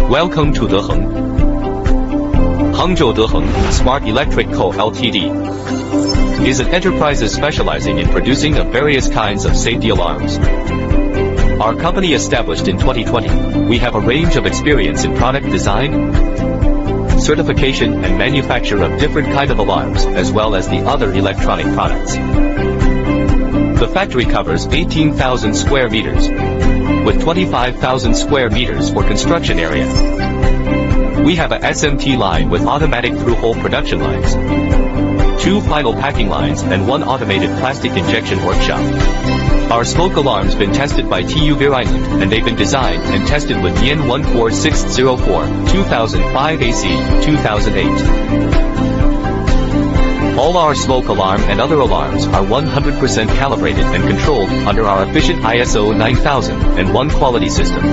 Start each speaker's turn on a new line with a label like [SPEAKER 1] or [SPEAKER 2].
[SPEAKER 1] Welcome to Deheng. Hangzhou Deheng Smart Electric Co. Ltd. is an enterprise specializing in producing of various kinds of safety alarms. Our company established in 2020. We have a range of experience in product design, certification and manufacture of different kind of alarms, as well as the other electronic products. The factory covers 18,000 square meters, with 25,000 square meters for construction area. We have a SMT line with automatic through-hole production lines, 2 final packing lines and 1 automated plastic injection workshop. Our smoke alarms been tested by TU Virailand, and they've been designed and tested with EN 14604, 2005 AC, 2008. All our smoke alarm and other alarms are 100% calibrated and controlled under our efficient ISO 9001 quality system.